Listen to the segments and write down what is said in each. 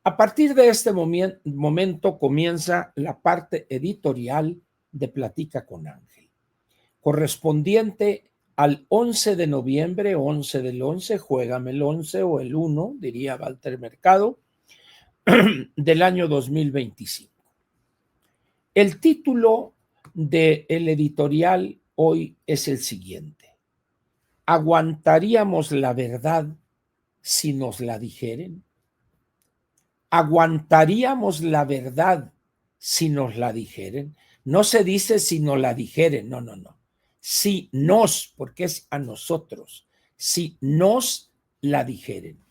A partir de este momento comienza la parte editorial de Platica con Ángel, correspondiente al 11 de noviembre, 11 del 11, juégame el 11 o el 1, diría Walter Mercado, del año 2025. El título del editorial hoy es el siguiente: ¿aguantaríamos la verdad si nos la dijeren? ¿Aguantaríamos la verdad si nos la dijeren? No se dice si nos la dijeren, no. Si nos, porque es a nosotros, si nos la dijeren.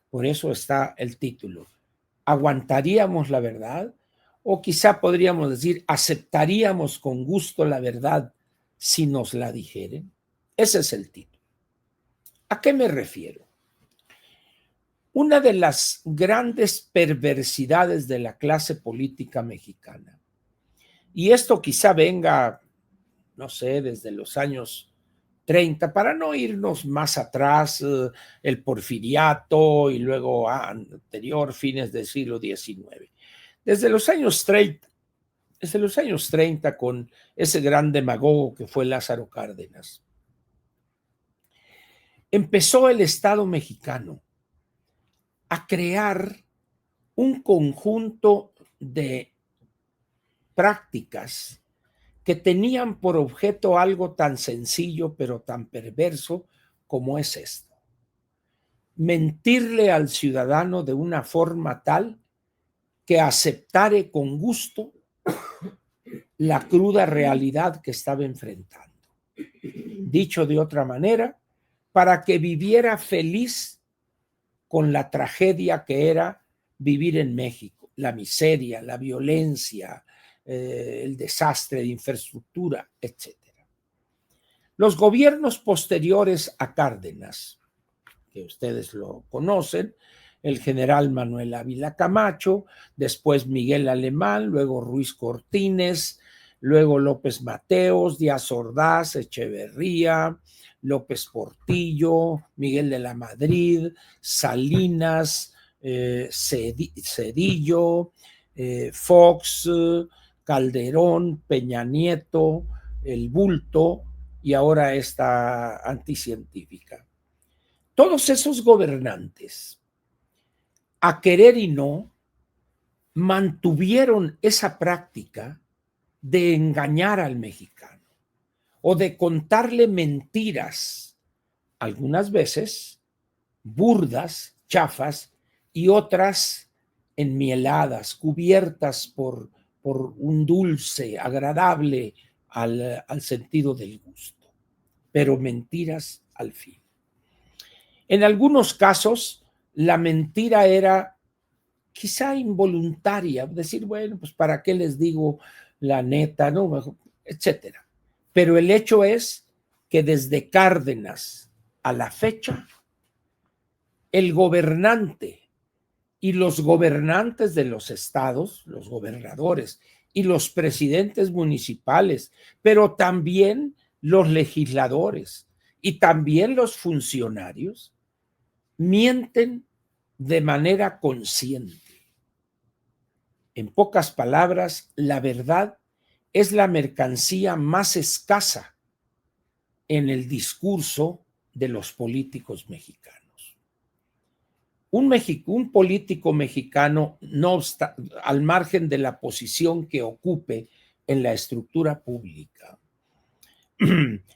Por eso está el título. ¿Aguantaríamos la verdad? O quizá podríamos decir, ¿aceptaríamos con gusto la verdad si nos la dijeren? Ese es el título. ¿A qué me refiero? Una de las grandes perversidades de la clase política mexicana, y esto quizá venga, no sé, desde los años 30, para no irnos más atrás, el porfiriato y luego anterior, fines del siglo XIX. Desde los años 30, con ese gran demagogo que fue Lázaro Cárdenas, empezó el Estado mexicano a crear un conjunto de prácticas que tenían por objeto algo tan sencillo pero tan perverso como es esto: mentirle al ciudadano de una forma tal que aceptare con gusto la cruda realidad que estaba enfrentando. Dicho de otra manera, para que viviera feliz con la tragedia que era vivir en México, la miseria, la violencia, el desastre de infraestructura, etc. Los gobiernos posteriores a Cárdenas, que ustedes lo conocen, el general Manuel Ávila Camacho, después Miguel Alemán, luego Ruiz Cortines, luego López Mateos, Díaz Ordaz, Echeverría, López Portillo, Miguel de la Madrid, Salinas, Cedillo, Fox, Calderón, Peña Nieto, el Bulto y ahora esta anticientífica. Todos esos gobernantes, a querer y no, mantuvieron esa práctica de engañar al mexicano o de contarle mentiras, algunas veces burdas, chafas, y otras enmieladas, cubiertas por un dulce agradable al sentido del gusto, pero mentiras al fin. En algunos casos, la mentira era quizá involuntaria, decir, bueno, pues ¿para qué les digo la neta, no? Etcétera. Pero el hecho es que desde Cárdenas a la fecha, el gobernante y los gobernantes de los estados, los gobernadores y los presidentes municipales, pero también los legisladores y también los funcionarios, mienten de manera consciente. En pocas palabras, la verdad es la mercancía más escasa en el discurso de los políticos mexicanos. Un político mexicano, no obstante, al margen de la posición que ocupe en la estructura pública,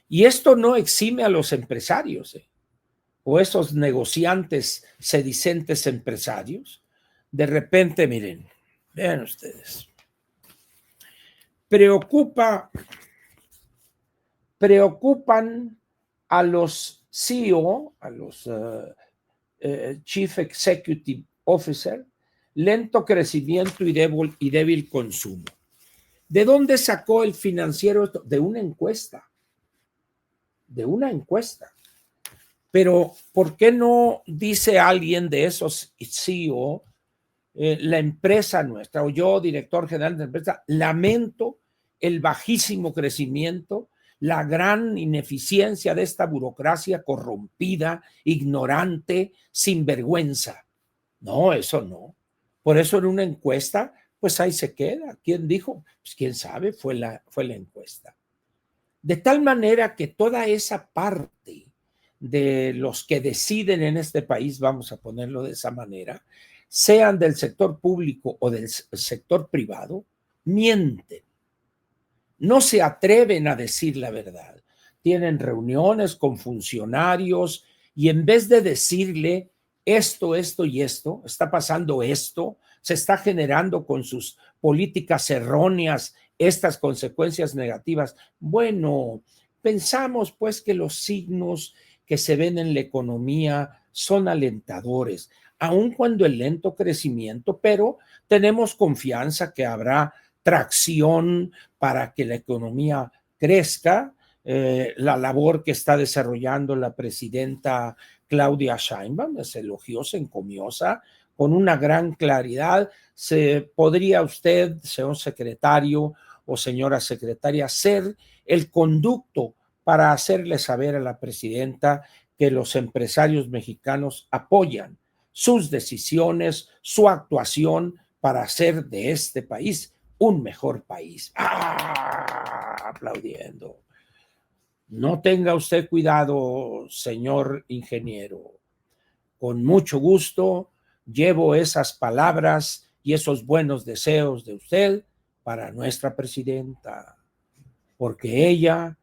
y esto no exime a los empresarios, o esos negociantes sedicentes empresarios, de repente, miren, vean ustedes, preocupan a los CEO, a los Chief Executive Officer, lento crecimiento y débil consumo. ¿De dónde sacó el financiero esto? De una encuesta. Pero, ¿por qué no dice alguien de esos CEO, la empresa nuestra, o yo, director general de la empresa, lamento el bajísimo crecimiento, la gran ineficiecia de esta burocracia corrompida, ignorante, sinvergüenza? No, eso no. Por eso en una encuesta, pues ahí se queda. ¿Quién dijo? Pues quién sabe, fue la encuesta. De tal manera que toda esa parte de los que deciden en este país, vamos a ponerlo de esa manera, sean del sector público o del sector privado, mienten. No se atreven a decir la verdad. Tienen reuniones con funcionarios y en vez de decirle esto, esto y esto, está pasando esto, se está generando con sus políticas erróneas estas consecuencias negativas. Bueno, pensamos pues que los signos que se ven en la economía son alentadores, aun cuando el lento crecimiento, pero tenemos confianza que habrá tracción para que la economía crezca. La labor que está desarrollando la presidenta Claudia Sheinbaum es elogiosa, encomiosa, con una gran claridad. ¿Podría usted, señor secretario o señora secretaria, ser el conducto para hacerle saber a la presidenta que los empresarios mexicanos apoyan sus decisiones, su actuación para hacer de este país un mejor país? ¡Ah! Aplaudiendo. No tenga usted cuidado, señor ingeniero. Con mucho gusto llevo esas palabras y esos buenos deseos de usted para nuestra presidenta, porque ella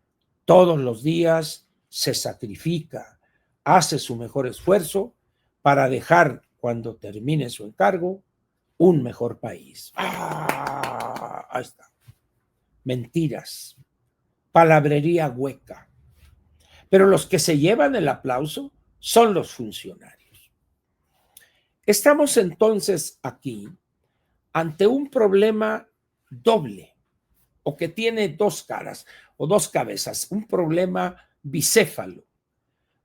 todos los días se sacrifica, hace su mejor esfuerzo para dejar, cuando termine su encargo, un mejor país. ¡Ah! Ahí está. Mentiras, palabrería hueca. Pero los que se llevan el aplauso son los funcionarios. Estamos entonces aquí ante un problema doble, o que tiene dos caras o dos cabezas, un problema bicéfalo.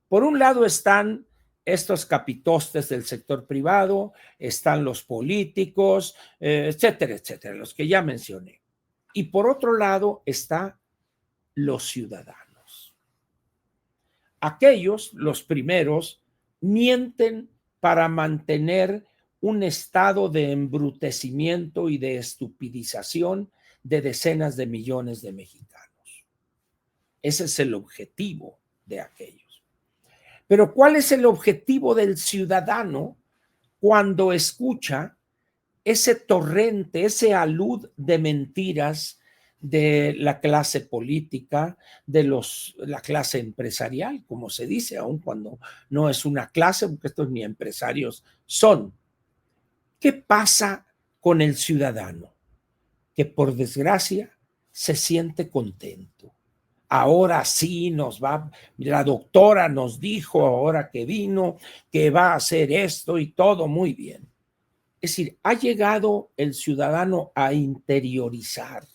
Por un lado están estos capitostes del sector privado, están los políticos, etcétera, etcétera, los que ya mencioné. Y por otro lado está los ciudadanos. Aquellos, los primeros, mienten para mantener un estado de embrutecimiento y de estupidización de decenas de millones de mexicanos. Ese es el objetivo de aquellos. Pero ¿cuál es el objetivo del ciudadano cuando escucha ese torrente, ese alud de mentiras de la clase política, de la clase empresarial, como se dice, aun cuando no es una clase, porque estos ni empresarios son? ¿Qué pasa con el ciudadano? Que por desgracia se siente contento. Ahora sí la doctora nos dijo ahora que vino que va a hacer esto y todo muy bien. Es decir, ha llegado el ciudadano a interiorizar,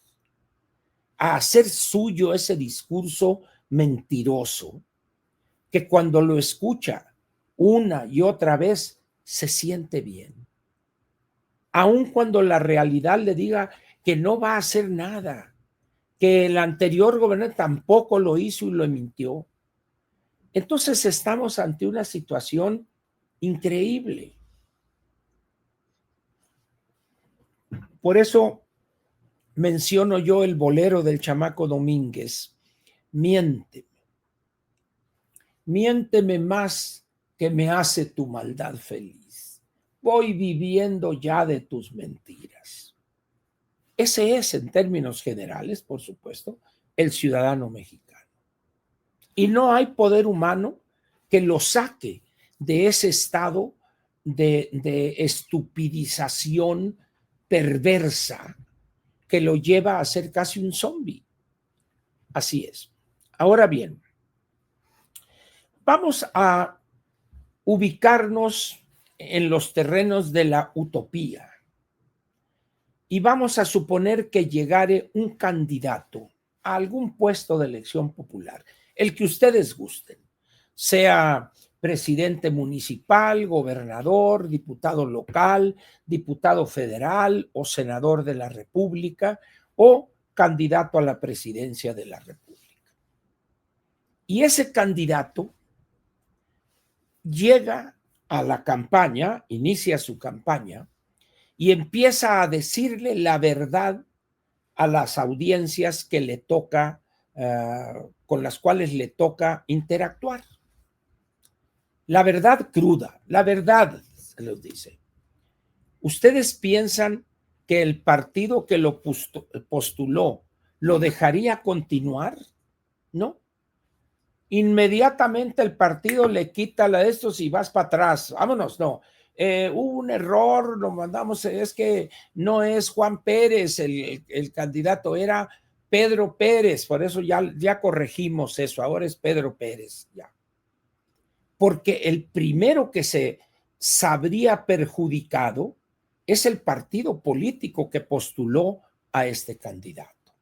a hacer suyo ese discurso mentiroso, que cuando lo escucha una y otra vez se siente bien, aun cuando la realidad le diga que no va a hacer nada, que el anterior gobernante tampoco lo hizo y lo mintió. Entonces estamos ante una situación increíble. Por eso menciono yo el bolero del Chamaco Domínguez: miénteme, miénteme más que me hace tu maldad feliz. Voy viviendo ya de tus mentiras. Ese es, en términos generales, por supuesto, el ciudadano mexicano. Y no hay poder humano que lo saque de ese estado de estupidización perversa que lo lleva a ser casi un zombie. Así es. Ahora bien, vamos a ubicarnos en los terrenos de la utopía y vamos a suponer que llegare un candidato a algún puesto de elección popular, el que ustedes gusten, sea presidente municipal, gobernador, diputado local, diputado federal o senador de la República o candidato a la presidencia de la República. Y ese candidato llega a la campaña, inicia su campaña y empieza a decirle la verdad a las audiencias que le toca, con las cuales le toca interactuar. La verdad cruda, la verdad, se los dice. ¿Ustedes piensan que el partido que lo postuló lo dejaría continuar? No. Inmediatamente el partido le quita la de estos y vas para atrás. Vámonos, no. Hubo un error, lo mandamos, es que no es Juan Pérez el candidato, era Pedro Pérez, por eso ya corregimos eso, ahora es Pedro Pérez, ya. Porque el primero que se sabría perjudicado es el partido político que postuló a este candidato.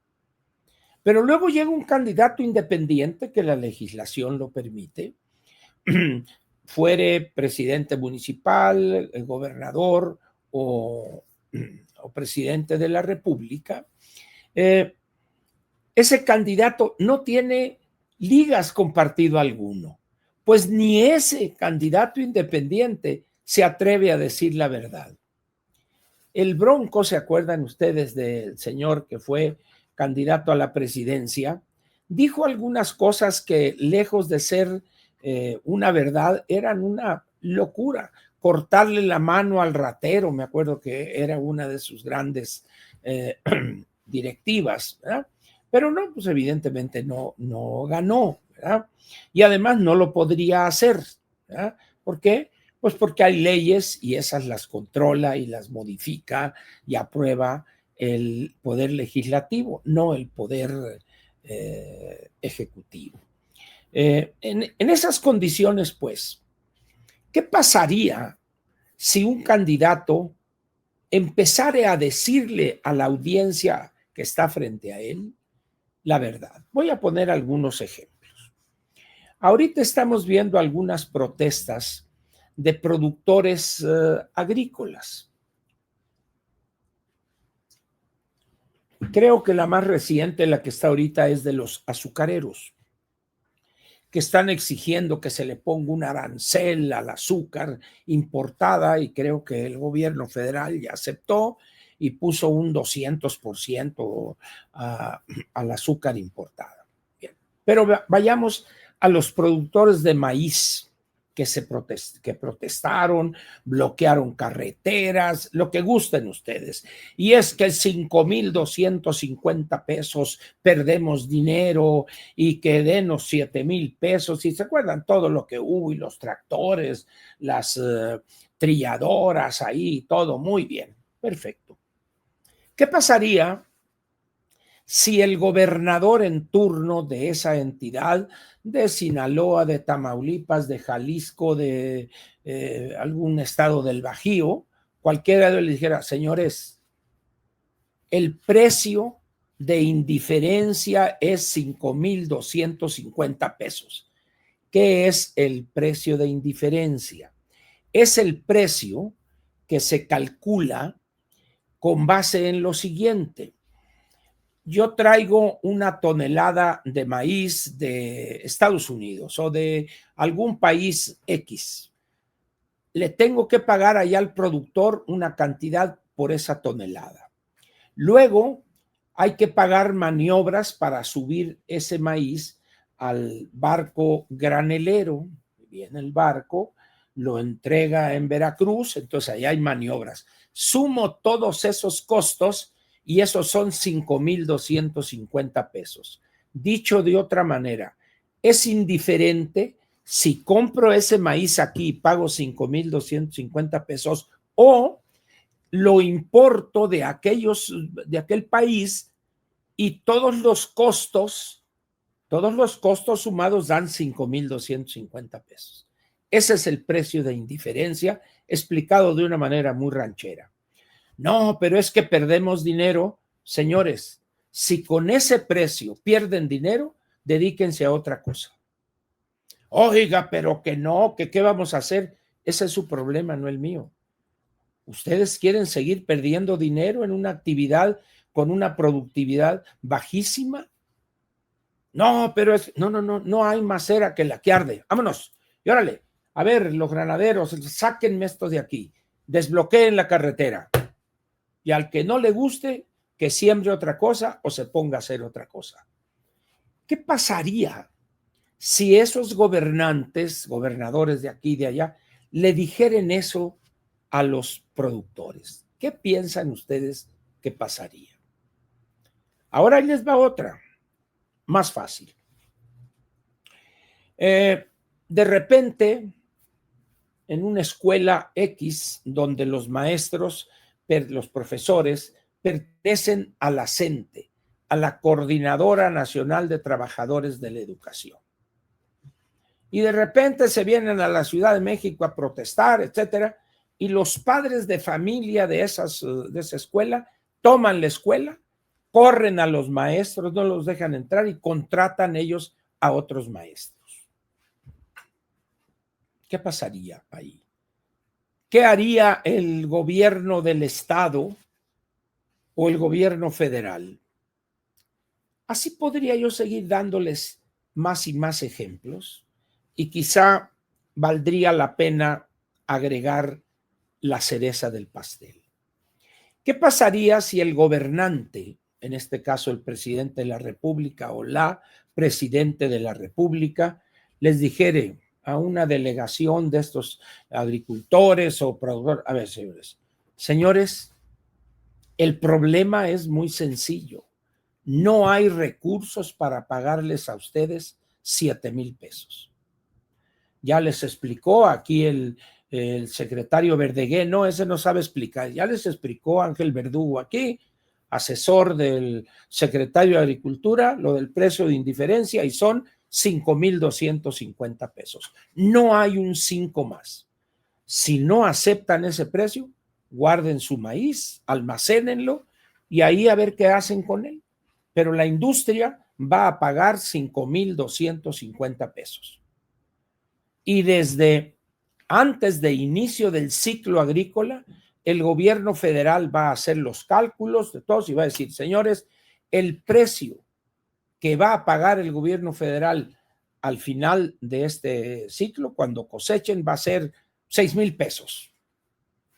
Pero luego llega un candidato independiente que la legislación lo permite, fuere presidente municipal, el gobernador o presidente de la República. Ese candidato no tiene ligas con partido alguno, pues ni ese candidato independiente se atreve a decir la verdad. El Bronco, ¿se acuerdan ustedes del señor que fue candidato a la presidencia? Dijo algunas cosas que, lejos de ser una verdad, eran una locura. Cortarle la mano al ratero, me acuerdo que era una de sus grandes directivas, ¿verdad? Pero no, pues evidentemente no ganó, ¿verdad? Y además no lo podría hacer, ¿verdad? ¿Por qué? Pues porque hay leyes y esas las controla y las modifica y aprueba el poder legislativo, no el poder ejecutivo. En esas condiciones, pues, ¿qué pasaría si un candidato empezara a decirle a la audiencia que está frente a él la verdad? Voy a poner algunos ejemplos. Ahorita estamos viendo algunas protestas de productores agrícolas. Creo que la más reciente, la que está ahorita, es de los azucareros, que están exigiendo que se le ponga un arancel al azúcar importada, y creo que el gobierno federal ya aceptó y puso un 200% al azúcar importada. Bien. Pero vayamos a los productores de maíz que protestaron, bloquearon carreteras, lo que gusten ustedes. Y es que 5,250 pesos perdemos dinero y que denos 7,000 pesos. Y se acuerdan todo lo que hubo y los tractores, las trilladoras ahí, todo muy bien, perfecto. ¿Qué pasaría si el gobernador en turno de esa entidad, de Sinaloa, de Tamaulipas, de Jalisco, de algún estado del Bajío, cualquiera de ellos le dijera: señores, el precio de indiferencia es 5,250 pesos? ¿Qué es el precio de indiferencia? Es el precio que se calcula con base en lo siguiente. Yo traigo una tonelada de maíz de Estados Unidos o de algún país X. Le tengo que pagar allá al productor una cantidad por esa tonelada. Luego hay que pagar maniobras para subir ese maíz al barco granelero. Viene el barco, lo entrega en Veracruz, entonces ahí hay maniobras. Sumo todos esos costos y esos son 5,250 pesos. Dicho de otra manera, es indiferente si compro ese maíz aquí y pago 5,250 pesos o lo importo de aquel país y todos los costos sumados dan 5,250 pesos. Ese es el precio de indiferencia, explicado de una manera muy ranchera. No, pero es que perdemos dinero. Señores, si con ese precio pierden dinero, dedíquense a otra cosa. Oiga, pero que no, que qué vamos a hacer. Ese es su problema, no el mío. ¿Ustedes quieren seguir perdiendo dinero en una actividad con una productividad bajísima? No, pero no hay más cera que la que arde. Vámonos. Y órale, a ver, los granaderos, sáquenme esto de aquí. Desbloqueen la carretera. Y al que no le guste, que siembre otra cosa o se ponga a hacer otra cosa. ¿Qué pasaría si esos gobernantes, gobernadores de aquí y de allá, le dijeren eso a los productores? ¿Qué piensan ustedes que pasaría? Ahora ahí les va otra, más fácil. De repente, en una escuela X, donde los maestros, los profesores, pertenecen a la CENTE, a la Coordinadora Nacional de Trabajadores de la Educación. Y de repente se vienen a la Ciudad de México a protestar, etcétera, y los padres de familia de esa escuela toman la escuela, corren a los maestros, no los dejan entrar y contratan ellos a otros maestros. ¿Qué pasaría ahí? ¿Qué haría el gobierno del estado o el gobierno federal? Así podría yo seguir dándoles más y más ejemplos y quizá valdría la pena agregar la cereza del pastel. ¿Qué pasaría si el gobernante, en este caso el presidente de la República o la presidente de la República, les dijere a una delegación de estos agricultores o productores, a ver, señores, el problema es muy sencillo. No hay recursos para pagarles a ustedes 7,000 pesos. Ya les explicó aquí el secretario Verdegué, no, ese no sabe explicar. Ya les explicó Ángel Verdugo aquí, asesor del secretario de Agricultura, lo del precio de indiferencia y son 5,250 pesos. No hay un 5 más. Si no aceptan ese precio, guarden su maíz, almacénenlo y ahí a ver qué hacen con él. Pero la industria va a pagar 5,250 pesos. Y desde antes de inicio del ciclo agrícola, el gobierno federal va a hacer los cálculos de todos y va a decir, señores, el precio que va a pagar el gobierno federal al final de este ciclo, cuando cosechen, va a ser 6,000 pesos.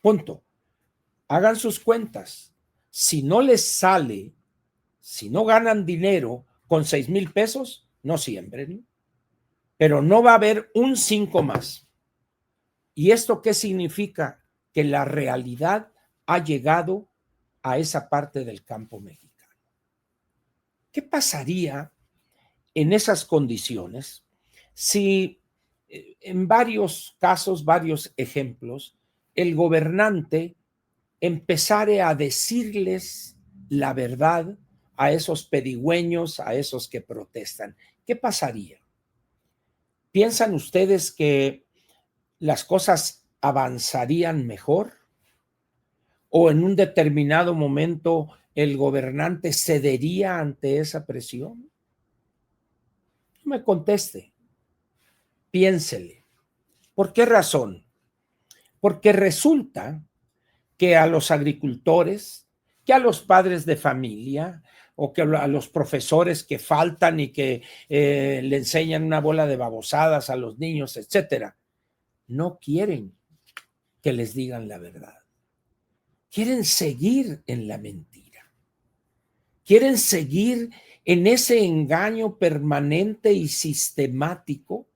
Punto. Hagan sus cuentas. Si no les sale, si no ganan dinero con 6,000 pesos, no siembren. Pero no va a haber un 5 más. ¿Y esto qué significa? Que la realidad ha llegado a esa parte del campo mexicano. ¿Qué pasaría en esas condiciones si en varios casos, varios ejemplos, el gobernante empezare a decirles la verdad a esos pedigüeños, a esos que protestan? ¿Qué pasaría? ¿Piensan ustedes que las cosas avanzarían mejor? ¿O en un determinado momento el gobernante cedería ante esa presión? No me conteste, piénsele. ¿Por qué razón? Porque resulta que a los agricultores, que a los padres de familia o que a los profesores que faltan y que le enseñan una bola de babosadas a los niños, etcétera, no quieren que les digan la verdad. Quieren seguir en la mentira. Quieren seguir en ese engaño permanente y sistemático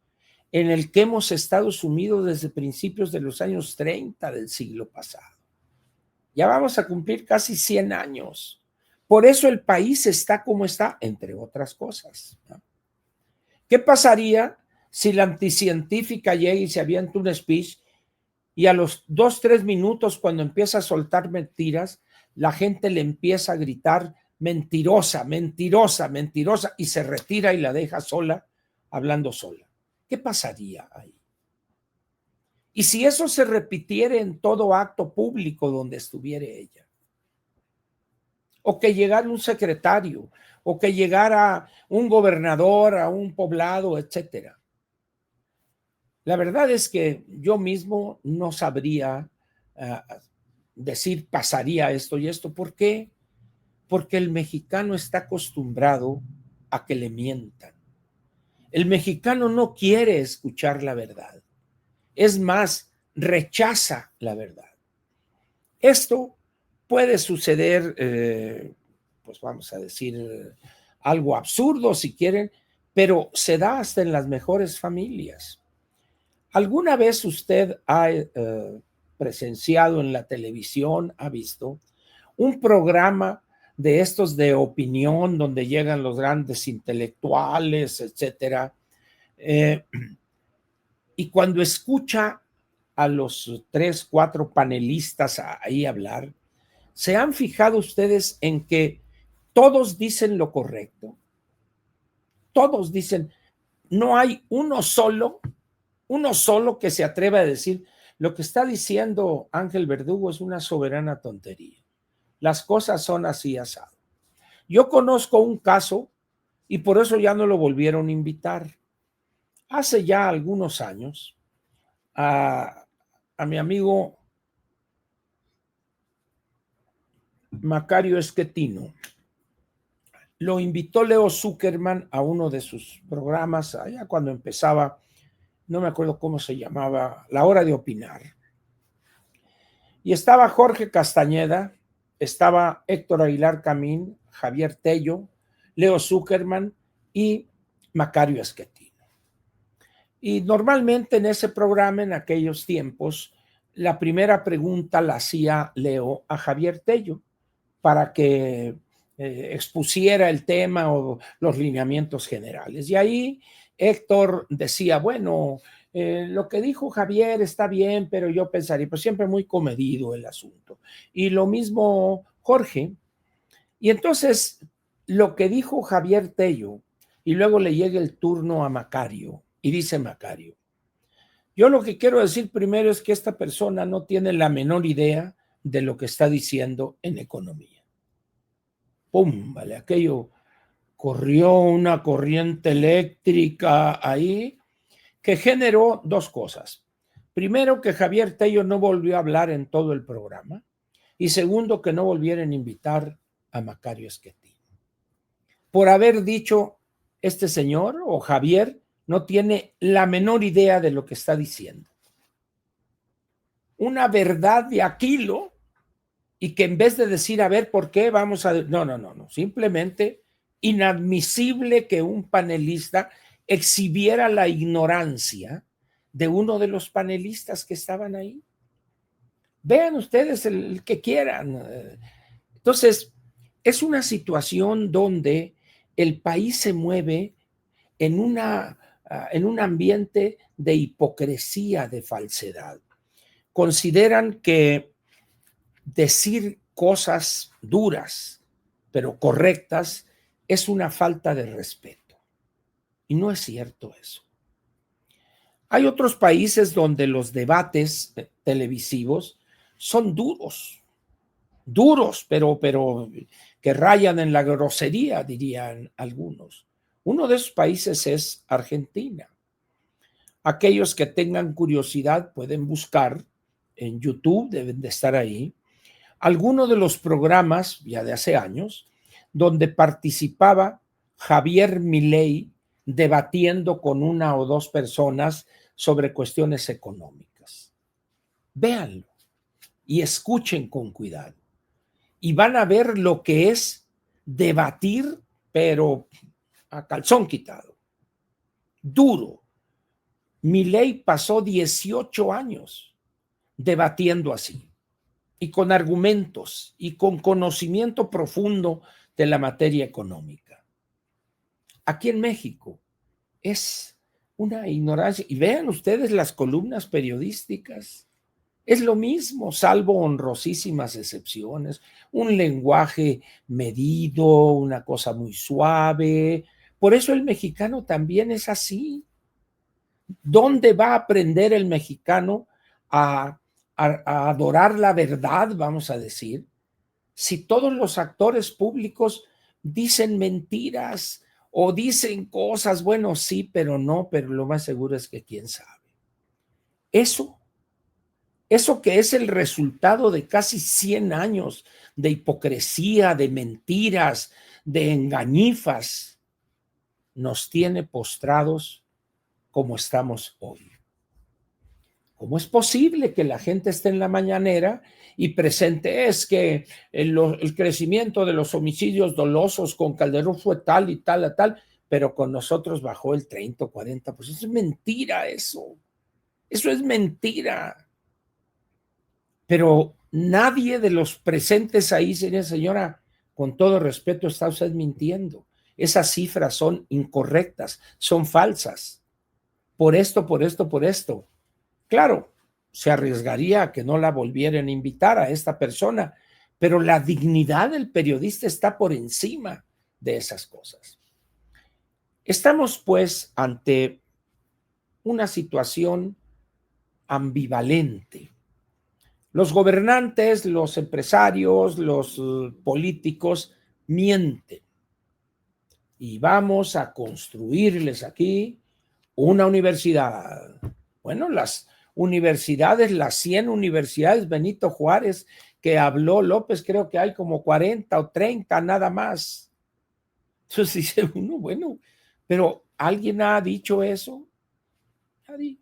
en el que hemos estado sumidos desde principios de los años 30 del siglo pasado. Ya vamos a cumplir casi 100 años. Por eso el país está como está, entre otras cosas, ¿no? ¿Qué pasaría si la anticientífica llega y se avienta un speech y a los 2, 3 minutos, cuando empieza a soltar mentiras, la gente le empieza a gritar mentirosa, mentirosa, mentirosa y se retira y la deja sola, hablando sola? ¿Qué pasaría ahí? Y si eso se repitiera en todo acto público donde estuviera ella, o que llegara un secretario, o que llegara un gobernador a un poblado, etcétera. La verdad es que yo mismo no sabría decir pasaría esto y esto. ¿Por qué? Porque el mexicano está acostumbrado a que le mientan. El mexicano no quiere escuchar la verdad. Es más, rechaza la verdad. Esto Puede suceder, pues vamos a decir, algo absurdo si quieren, pero se da hasta en las mejores familias. ¿Alguna vez usted ha presenciado en la televisión, ha visto un programa de estos de opinión donde llegan los grandes intelectuales, etcétera? Eh, y cuando escucha a los 3, 4 panelistas ahí hablar, ¿se han fijado ustedes en que todos dicen lo correcto? Todos dicen, no hay uno solo que se atreva a decir, lo que está diciendo Ángel Verdugo es una soberana tontería. Las cosas son así asado. Yo conozco un caso y por eso ya no lo volvieron a invitar. Hace ya algunos años, a mi amigo Macario Esquetino lo invitó Leo Zuckerman a uno de sus programas, allá cuando empezaba, no me acuerdo cómo se llamaba, La Hora de Opinar. Y estaba Jorge Castañeda, estaba Héctor Aguilar Camín, Javier Tello, Leo Zuckerman y Macario Esquetino. Y normalmente en ese programa, en aquellos tiempos, la primera pregunta la hacía Leo a Javier Tello para que expusiera el tema o los lineamientos generales. Y ahí Héctor decía, bueno, lo que dijo Javier está bien, pero yo pensaría, pues siempre muy comedido el asunto. Y lo mismo Jorge. Y entonces lo que dijo Javier Tello, y luego le llega el turno a Macario, y dice Macario, yo lo que quiero decir primero es que esta persona no tiene la menor idea de lo que está diciendo en economía. ¡Pum! Vale, aquello corrió una corriente eléctrica ahí que generó dos cosas. Primero, que Javier Tello no volvió a hablar en todo el programa. Y segundo, que no volvieran a invitar a Macario Esquetino. Por haber dicho, este señor o Javier no tiene la menor idea de lo que está diciendo. Una verdad de Aquilo, y que en vez de decir, a ver, ¿por qué vamos a...? No. Simplemente inadmisible que un panelista exhibiera la ignorancia de uno de los panelistas que estaban ahí. Vean ustedes el que quieran. Entonces, es una situación donde el país se mueve en un ambiente de hipocresía, de falsedad. Consideran que decir cosas duras, pero correctas, es una falta de respeto. Y no es cierto eso. Hay otros países donde los debates televisivos son duros, pero que rayan en la grosería, dirían algunos. Uno de esos países es Argentina. Aquellos que tengan curiosidad pueden buscar en YouTube, deben de estar ahí, algunos de los programas, ya de hace años, donde participaba Javier Milei debatiendo con una o dos personas sobre cuestiones económicas. Véanlo y escuchen con cuidado. Y van a ver lo que es debatir, pero a calzón quitado. Duro. Milei pasó 18 años debatiendo así, y con argumentos y con conocimiento profundo de la materia económica. Aquí en México es una ignorancia. Y vean ustedes las columnas periodísticas. Es lo mismo, salvo honrosísimas excepciones. Un lenguaje medido, una cosa muy suave. Por eso el mexicano también es así. ¿Dónde va a aprender el mexicano a adorar la verdad, vamos a decir, si todos los actores públicos dicen mentiras o dicen cosas? Bueno, sí, pero no, pero lo más seguro es que quién sabe. Eso que es el resultado de casi 100 años de hipocresía, de mentiras, de engañifas, nos tiene postrados como estamos hoy. ¿Cómo es posible que la gente esté en la mañanera y presente es que el crecimiento de los homicidios dolosos con Calderón fue tal y tal, pero con nosotros bajó el 30 o 40%? Pues es mentira eso. Eso es mentira. Pero nadie de los presentes ahí, señora, con todo respeto, está usted mintiendo. Esas cifras son incorrectas, son falsas. Por esto, por esto, por esto. Claro, se arriesgaría a que no la volvieran a invitar a esta persona, pero la dignidad del periodista está por encima de esas cosas. Estamos, pues, ante una situación ambivalente. Los gobernantes, los empresarios, los políticos mienten y vamos a construirles aquí una universidad. Bueno, las universidades, las 100 universidades Benito Juárez que habló López, creo que hay como 40 o 30 nada más. Entonces dice uno, bueno, pero ¿alguien ha dicho eso? Nadie.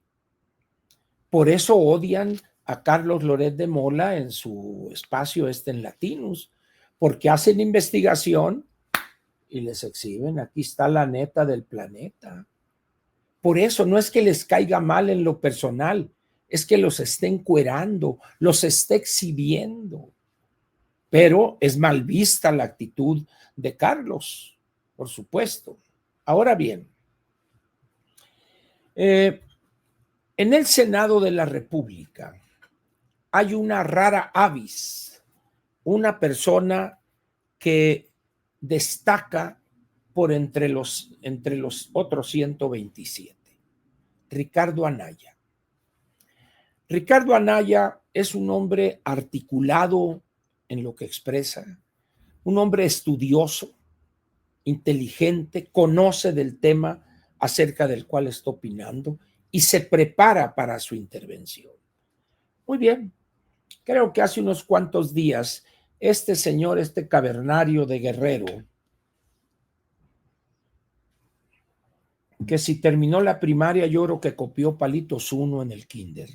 Por eso odian a Carlos Loret de Mola en su espacio en Latinus, porque hacen investigación y les exhiben, aquí está la neta del planeta. Por eso no es que les caiga mal en lo personal, es que los esté encuerando, los esté exhibiendo. Pero es mal vista la actitud de Carlos, por supuesto. Ahora bien, en el Senado de la República hay una rara avis, una persona que destaca por entre los otros 127, Ricardo Anaya. Ricardo Anaya es un hombre articulado en lo que expresa, un hombre estudioso, inteligente, conoce del tema acerca del cual está opinando y se prepara para su intervención. Muy bien, creo que hace unos cuantos días este señor, este cavernario de Guerrero, que si terminó la primaria, yo creo que copió palitos 1 en el kinder.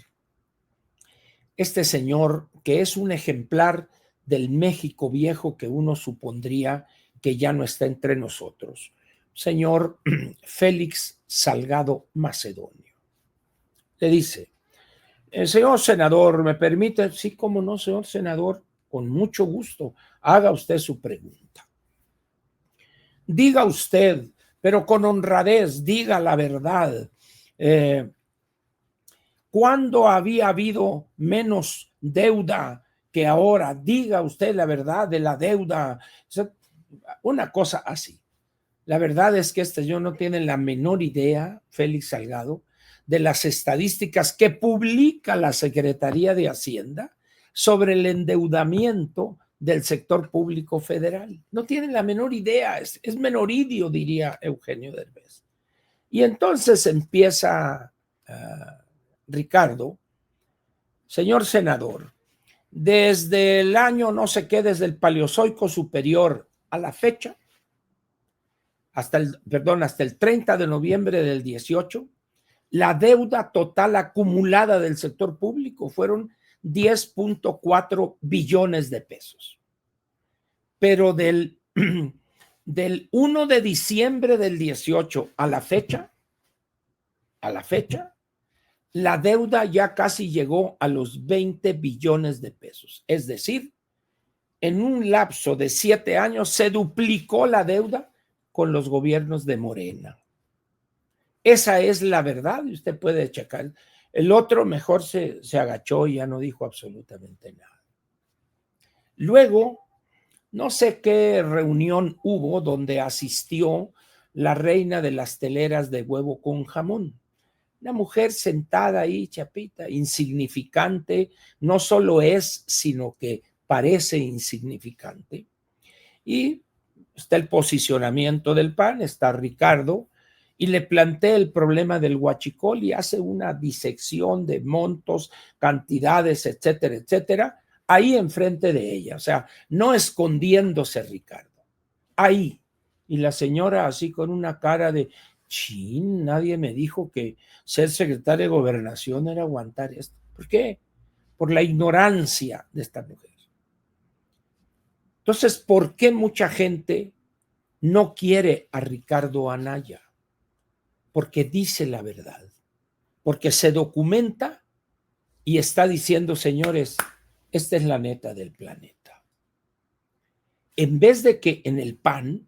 Este señor, que es un ejemplar del México viejo que uno supondría que ya no está entre nosotros, señor Félix Salgado Macedonio. Le dice, señor senador, ¿me permite? Sí, cómo no, señor senador, con mucho gusto, haga usted su pregunta. Diga usted, pero con honradez, diga la verdad. ¿Cuándo había habido menos deuda que ahora? Diga usted la verdad de la deuda. Una cosa así. La verdad es que este señor no tiene la menor idea, Félix Salgado, de las estadísticas que publica la Secretaría de Hacienda sobre el endeudamiento del sector público federal. No tienen la menor idea, es menoridio, diría Eugenio Derbez. Y entonces empieza Ricardo, señor senador, desde el año no sé qué, desde el Paleozoico superior a la fecha, hasta el 30 de noviembre del 18, la deuda total acumulada del sector público fueron 10.4 billones de pesos. Pero del 1 de diciembre del 18 a la fecha, la deuda ya casi llegó a los 20 billones de pesos. Es decir, en un lapso de 7 años se duplicó la deuda con los gobiernos de Morena. Esa es la verdad y usted puede checar. El otro mejor se agachó y ya no dijo absolutamente nada. Luego, no sé qué reunión hubo donde asistió la reina de las teleras de huevo con jamón. Una mujer sentada ahí, chapita, insignificante, no solo es, sino que parece insignificante. Y está el posicionamiento del PAN, está Ricardo, y le plantea el problema del huachicol y hace una disección de montos, cantidades, etcétera, etcétera, ahí enfrente de ella, o sea, no escondiéndose Ricardo, ahí. Y la señora así con una cara de, Chin, nadie me dijo que ser secretario de Gobernación era aguantar esto. ¿Por qué? Por la ignorancia de esta mujer. Entonces, ¿por qué mucha gente no quiere a Ricardo Anaya? Porque dice la verdad, porque se documenta y está diciendo, señores, esta es la neta del planeta. En vez de que en el PAN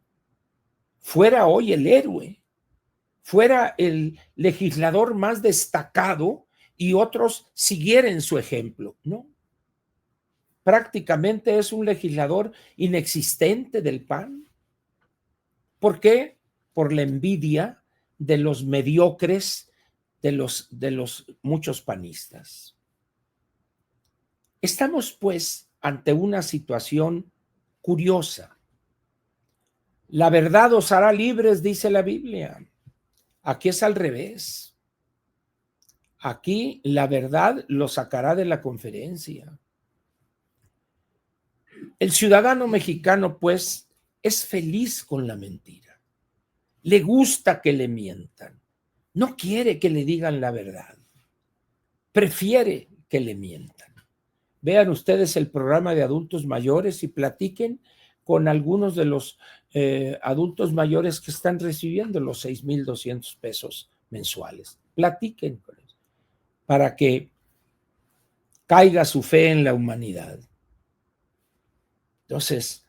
fuera hoy el héroe, fuera el legislador más destacado y otros siguieran su ejemplo, ¿no? Prácticamente es un legislador inexistente del PAN. ¿Por qué? Por la envidia de los mediocres, de los muchos panistas. Estamos, pues, ante una situación curiosa. La verdad os hará libres, dice la Biblia. Aquí es al revés. Aquí la verdad lo sacará de la conferencia. El ciudadano mexicano, pues, es feliz con la mentira. Le gusta que le mientan. No quiere que le digan la verdad. Prefiere que le mientan. Vean ustedes el programa de adultos mayores y platiquen con algunos de los adultos mayores que están recibiendo los 6,200 pesos mensuales. Platiquen con ellos para que caiga su fe en la humanidad. Entonces,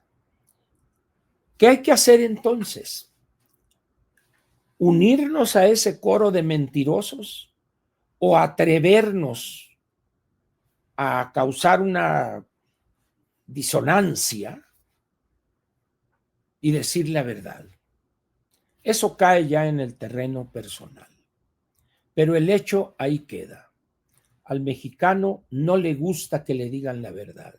¿qué hay que hacer entonces? ¿Unirnos a ese coro de mentirosos o atrevernos a causar una disonancia y decir la verdad? Eso cae ya en el terreno personal. Pero el hecho ahí queda. Al mexicano no le gusta que le digan la verdad.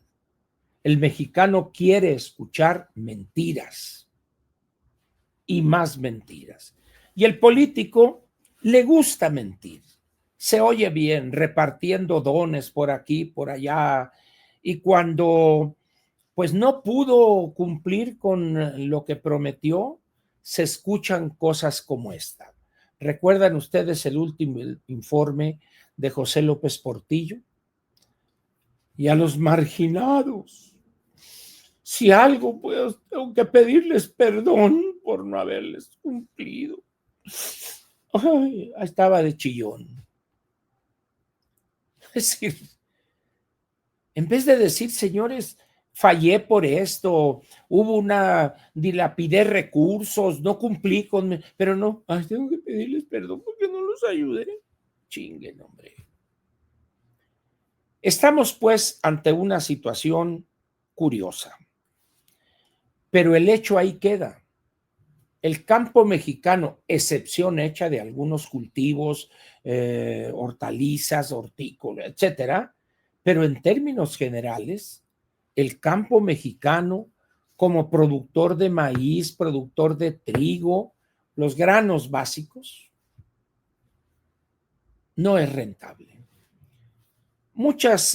El mexicano quiere escuchar mentiras y más mentiras. Y el político le gusta mentir. Se oye bien repartiendo dones por aquí, por allá. Y cuando pues no pudo cumplir con lo que prometió, se escuchan cosas como esta. ¿Recuerdan ustedes el último informe de José López Portillo? Y a los marginados, si algo, pues tengo que pedirles perdón por no haberles cumplido. Ay, estaba de chillón. Es decir, en vez de decir, señores, fallé por esto, hubo dilapidé recursos, no cumplí con, pero no, ay, tengo que pedirles perdón porque no los ayudé. Chinguen, hombre. Estamos pues ante una situación curiosa, pero el hecho ahí queda. El campo mexicano, excepción hecha de algunos cultivos, hortalizas, hortícolas, etcétera, pero en términos generales, el campo mexicano como productor de maíz, productor de trigo, los granos básicos, no es rentable. Muchos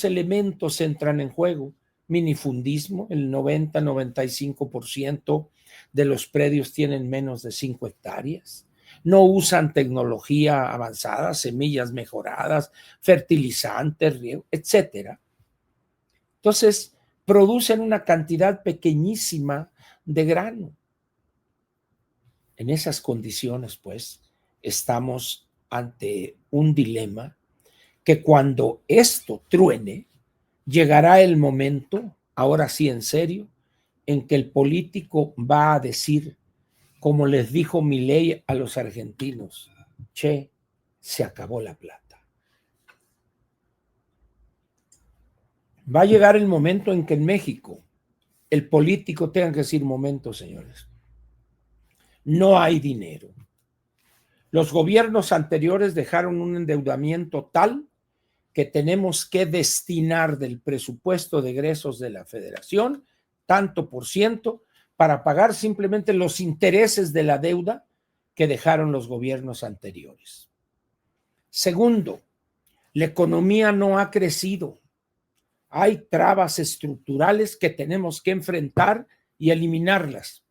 elementos entran en juego. Minifundismo, el 90-95% de los predios tienen menos de 5 hectáreas. No usan tecnología avanzada, semillas mejoradas, fertilizantes, riego, etcétera. Entonces, producen una cantidad pequeñísima de grano. En esas condiciones, pues, estamos ante un dilema que cuando esto truene, llegará el momento, ahora sí en serio, en que el político va a decir, como les dijo Milei a los argentinos, che, se acabó la plata. Va a llegar el momento en que en México el político tenga que decir, momento, señores, no hay dinero. Los gobiernos anteriores dejaron un endeudamiento tal que tenemos que destinar del presupuesto de egresos de la Federación tanto por ciento para pagar simplemente los intereses de la deuda que dejaron los gobiernos anteriores. Segundo, la economía no ha crecido. Hay trabas estructurales que tenemos que enfrentar y eliminarlas,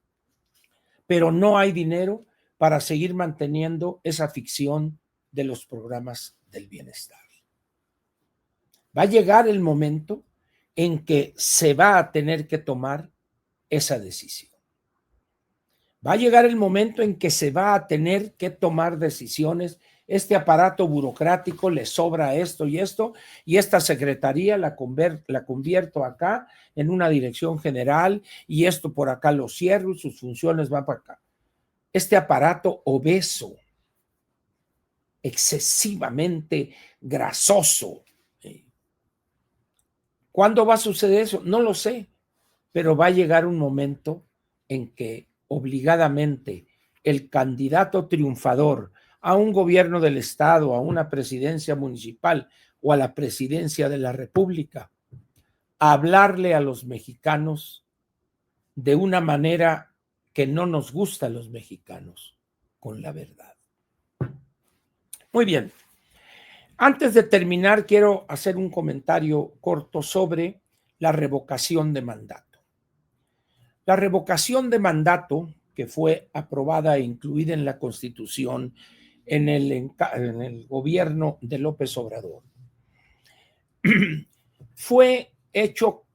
pero no hay dinero para seguir manteniendo esa ficción de los programas del bienestar. Va a llegar el momento en que se va a tener que tomar esa decisión. Va a llegar el momento en que se va a tener que tomar decisiones. Este aparato burocrático le sobra esto, y esta secretaría la convierto acá en una dirección general, y esto por acá lo cierro y sus funciones van para acá. Este aparato obeso, excesivamente grasoso. ¿Cuándo va a suceder eso? No lo sé, pero va a llegar un momento en que obligadamente el candidato triunfador a un gobierno del estado, a una presidencia municipal o a la presidencia de la República, a hablarle a los mexicanos de una manera que no nos gusta a los mexicanos, con la verdad. Muy bien. Antes de terminar, quiero hacer un comentario corto sobre la revocación de mandato. La revocación de mandato, que fue aprobada e incluida en la Constitución en el gobierno de López Obrador, fue hecho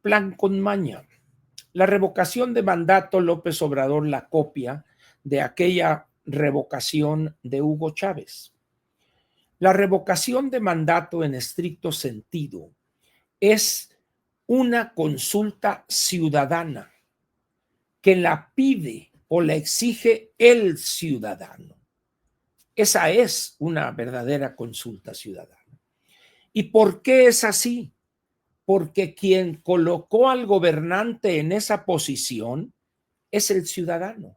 plan con maña. La revocación de mandato, López Obrador la copia de aquella revocación de Hugo Chávez. La revocación de mandato en estricto sentido es una consulta ciudadana que la pide o la exige el ciudadano. Esa es una verdadera consulta ciudadana. ¿Y por qué es así? Porque quien colocó al gobernante en esa posición es el ciudadano.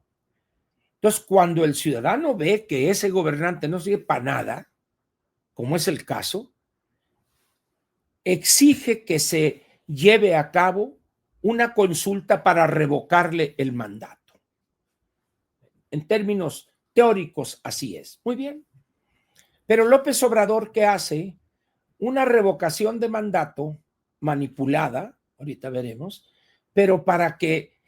Entonces, cuando el ciudadano ve que ese gobernante no sirve para nada, como es el caso, exige que se lleve a cabo una consulta para revocarle el mandato. En términos teóricos, así es. Muy bien. Pero López Obrador, ¿qué hace? Una revocación de mandato manipulada, ahorita veremos, pero para que,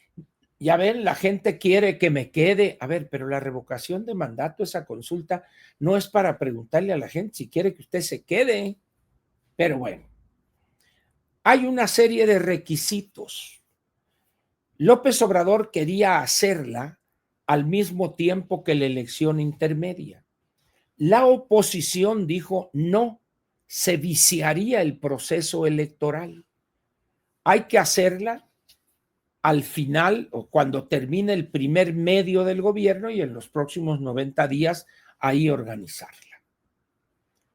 ya ven, la gente quiere que me quede. A ver, pero la revocación de mandato, esa consulta, no es para preguntarle a la gente si quiere que usted se quede. Pero bueno, hay una serie de requisitos. López Obrador quería hacerla al mismo tiempo que la elección intermedia. La oposición dijo no, se viciaría el proceso electoral. Hay que hacerla al final o cuando termine el primer medio del gobierno y en los próximos 90 días ahí organizarla.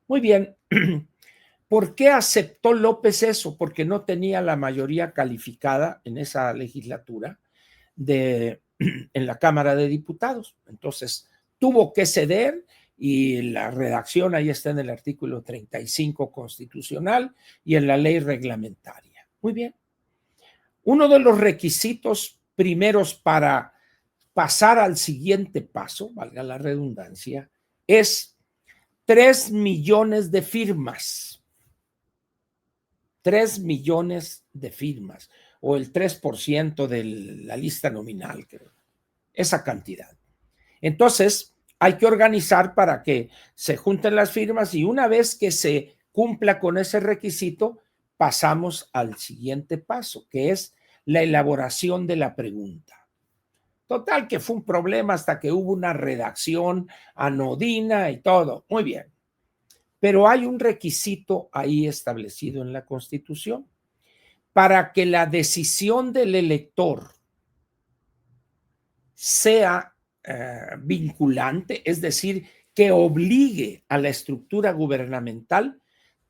Muy bien. ¿Por qué aceptó López eso? Porque no tenía la mayoría calificada en esa legislatura en la Cámara de Diputados. Entonces, tuvo que ceder y la redacción ahí está en el artículo 35 constitucional y en la ley reglamentaria. Muy bien. Uno de los requisitos primeros para pasar al siguiente paso, valga la redundancia, es 3 millones de firmas. 3 millones de firmas, o el 3% de la lista nominal, creo. Esa cantidad. Entonces, hay que organizar para que se junten las firmas y una vez que se cumpla con ese requisito, pasamos al siguiente paso, que es la elaboración de la pregunta. Total, que fue un problema hasta que hubo una redacción anodina y todo. Muy bien. Pero hay un requisito ahí establecido en la Constitución. Para que la decisión del elector sea vinculante, es decir, que obligue a la estructura gubernamental,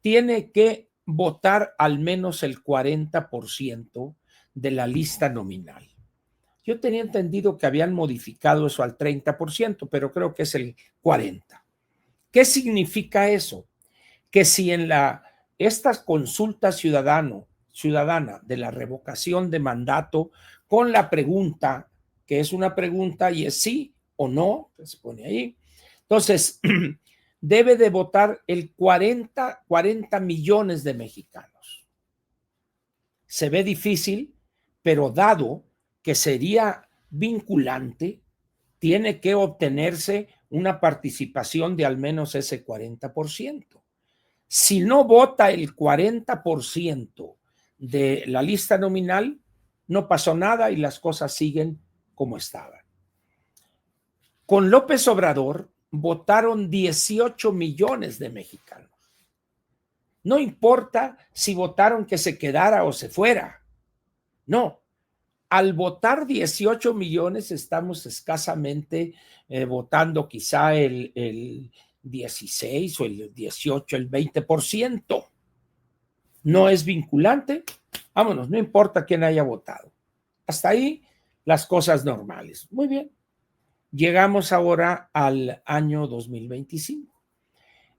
tiene que votar al menos el 40% de la lista nominal. Yo tenía entendido que habían modificado eso al 30%, pero creo que es el 40%. ¿Qué significa eso? Que si en esta consulta ciudadana de la revocación de mandato con la pregunta, que es una pregunta y es sí o no, que se pone ahí, entonces debe de votar el 40 millones de mexicanos. Se ve difícil, pero dado que sería vinculante, tiene que obtenerse una participación de al menos ese 40%. Si no vota el 40% de la lista nominal, no pasó nada y las cosas siguen como estaban. Con López Obrador votaron 18 millones de mexicanos. No importa si votaron que se quedara o se fuera. No, al votar 18 millones estamos escasamente votando quizá el 16 o el 18, el 20%. No es vinculante, vámonos, no importa quién haya votado. Hasta ahí las cosas normales. Muy bien, llegamos ahora al año 2025.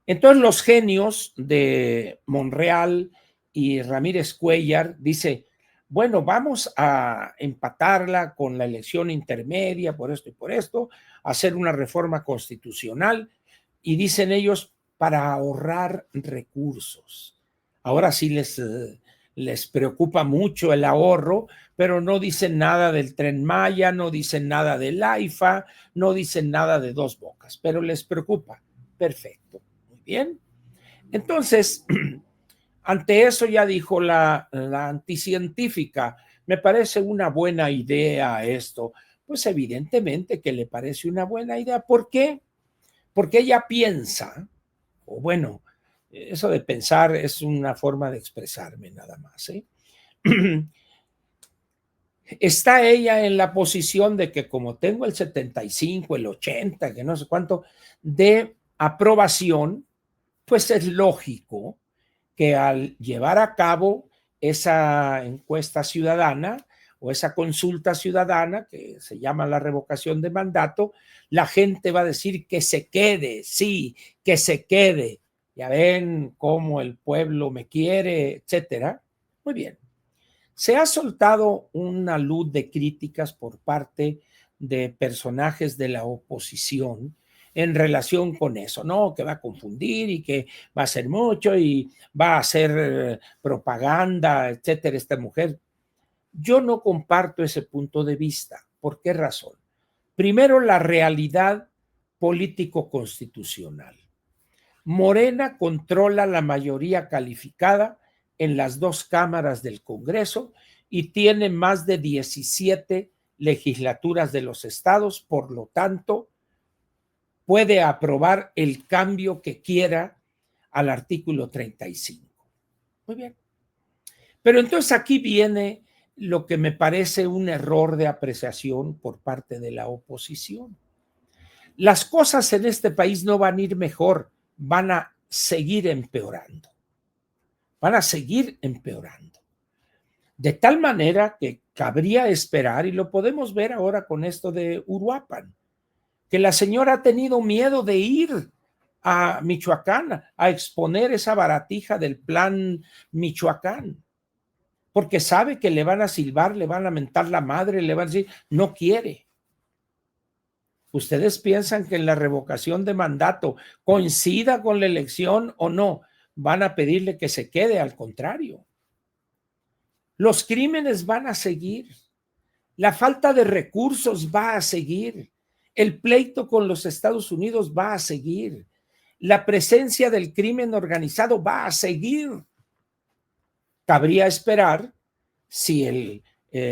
Entonces los genios de Monreal y Ramírez Cuellar dice, bueno, vamos a empatarla con la elección intermedia por esto y por esto, hacer una reforma constitucional y dicen ellos para ahorrar recursos. Ahora sí les preocupa mucho el ahorro, pero no dicen nada del Tren Maya, no dicen nada del AIFA, no dicen nada de Dos Bocas, pero les preocupa. Perfecto. Bien, entonces, ante eso ya dijo la anticientífica, me parece una buena idea esto. Pues evidentemente que le parece una buena idea. ¿Por qué? Porque ella piensa, o bueno, eso de pensar es una forma de expresarme nada más, ¿eh? Está ella en la posición de que como tengo el 75, el 80, que no sé cuánto, de aprobación, pues es lógico que al llevar a cabo esa encuesta ciudadana o esa consulta ciudadana, que se llama la revocación de mandato, la gente va a decir que se quede, sí, que se quede. Ya ven cómo el pueblo me quiere, etcétera. Muy bien. Se ha soltado una luz de críticas por parte de personajes de la oposición en relación con eso, ¿no? Que va a confundir y que va a hacer mucho y va a hacer propaganda, etcétera, esta mujer. Yo no comparto ese punto de vista. ¿Por qué razón? Primero, la realidad político-constitucional. Morena controla la mayoría calificada en las dos cámaras del Congreso y tiene más de 17 legislaturas de los estados, por lo tanto, puede aprobar el cambio que quiera al artículo 35. Muy bien. Pero entonces aquí viene lo que me parece un error de apreciación por parte de la oposición. Las cosas en este país no van a ir mejor, van a seguir empeorando. Van a seguir empeorando. De tal manera que cabría esperar, y lo podemos ver ahora con esto de Uruapan, que la señora ha tenido miedo de ir a Michoacán a exponer esa baratija del plan Michoacán, porque sabe que le van a silbar, le van a mentar la madre, le van a decir, no quiere. ¿Ustedes piensan que en la revocación de mandato coincida con la elección o no? Van a pedirle que se quede, al contrario. Los crímenes van a seguir. La falta de recursos va a seguir. El pleito con los Estados Unidos va a seguir. La presencia del crimen organizado va a seguir. Cabría esperar, si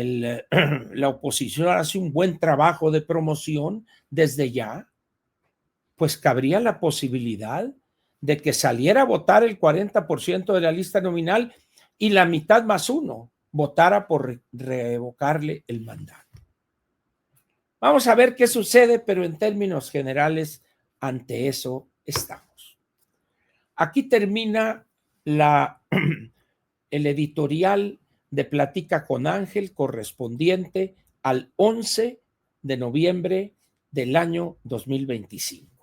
la oposición hace un buen trabajo de promoción desde ya, pues cabría la posibilidad de que saliera a votar el 40% de la lista nominal y la mitad más uno votara por revocarle el mandato. Vamos a ver qué sucede, pero en términos generales, ante eso estamos. Aquí termina el editorial de Platica con Ángel correspondiente al 11 de noviembre del año 2025.